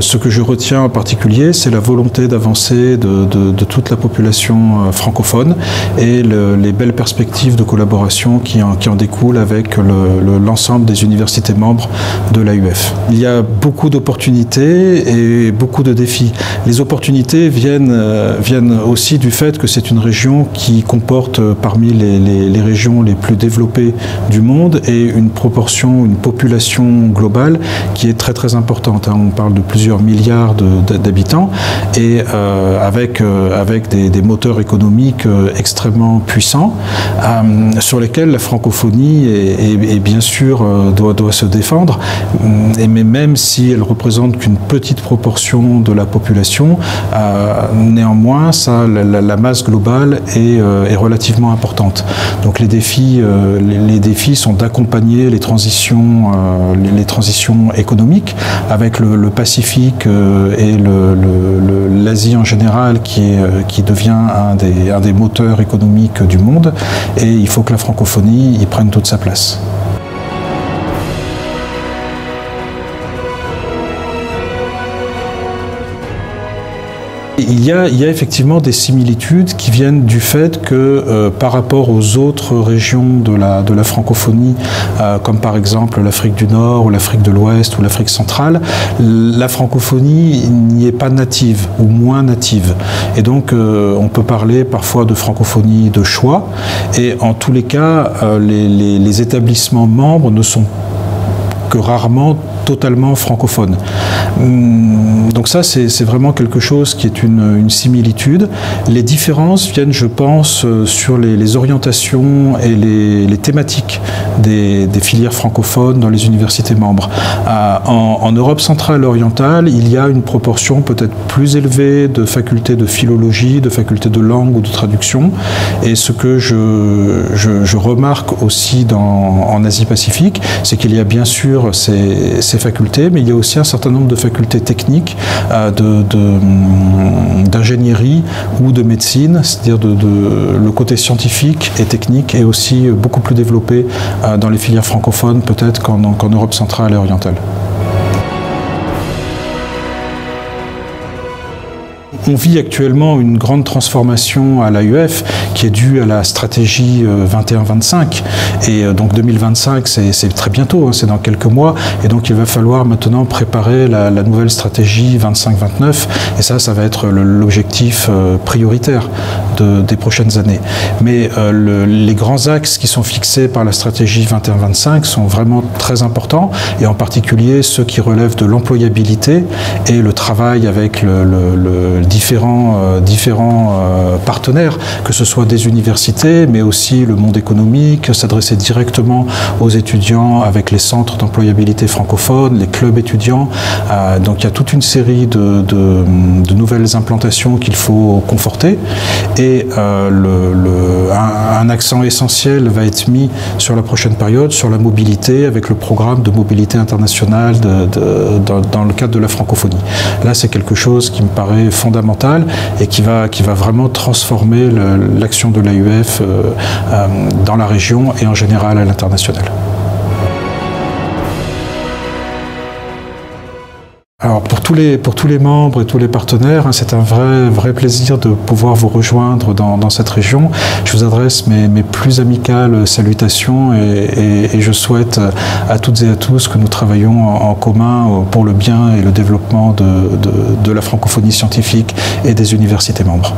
ce que je retiens en particulier, c'est la volonté d'avancer de toute la population francophone et les belles perspectives de collaboration qui en découlent avec l'ensemble des universités membres de l'AUF. Il y a beaucoup d'opportunités et beaucoup de défis. Les opportunités viennent aussi du fait que c'est une région qui comporte parmi les régions les plus développées du monde et une population globale qui est très très importante. On parle de plusieurs milliards d'habitants et avec des moteurs économiques extrêmement puissants sur lesquels la francophonie est bien sûr doit se défendre, mais même si elle représente qu'une petite proportion de la population, néanmoins la masse globale est relativement importante. Donc les défis sont d'accompagner les transitions économiques avec le Pacifique et l'Asie en général qui devient un des moteurs économiques du monde, et il faut que la francophonie y prenne toute sa place. Il y a effectivement des similitudes qui viennent du fait que par rapport aux autres régions de la francophonie, comme par exemple l'Afrique du Nord ou l'Afrique de l'Ouest ou l'Afrique centrale, la francophonie n'y est pas native ou moins native. Et donc on peut parler parfois de francophonie de choix, et en tous les cas les établissements membres ne sont que rarement totalement francophone. Donc ça, c'est vraiment quelque chose qui est une similitude. Les différences viennent, je pense, sur les orientations et les thématiques des filières francophones dans les universités membres. En Europe centrale et orientale, il y a une proportion peut-être plus élevée de facultés de philologie, de facultés de langue ou de traduction. Et ce que je remarque aussi en Asie-Pacifique, c'est qu'il y a bien sûr ces facultés, mais il y a aussi un certain nombre de facultés techniques, d'ingénierie ou de médecine, c'est-à-dire le côté scientifique et technique est aussi beaucoup plus développé dans les filières francophones peut-être qu'en Europe centrale et orientale. On vit actuellement une grande transformation à l'AUF qui est due à la stratégie 21-25, et donc 2025 c'est très bientôt, c'est dans quelques mois, et donc il va falloir maintenant préparer la nouvelle stratégie 25-29, et ça va être l'objectif prioritaire des prochaines années. Mais les grands axes qui sont fixés par la stratégie 21-25 sont vraiment très importants, et en particulier ceux qui relèvent de l'employabilité et le travail avec différents partenaires, que ce soit des universités, mais aussi le monde économique, s'adresser directement aux étudiants avec les centres d'employabilité francophones, les clubs étudiants. Donc il y a toute une série de nouvelles implantations qu'il faut conforter, et un accent essentiel va être mis sur la prochaine période, sur la mobilité, avec le programme de mobilité internationale dans le cadre de la francophonie. Là, c'est quelque chose qui me paraît fondamental et qui va vraiment transformer l'action de l'AUF dans la région et en général à l'international. Alors pour tous les membres et tous les partenaires, c'est un vrai plaisir de pouvoir vous rejoindre dans cette région. Je vous adresse mes plus amicales salutations et je souhaite à toutes et à tous que nous travaillons en commun pour le bien et le développement de la francophonie scientifique et des universités membres.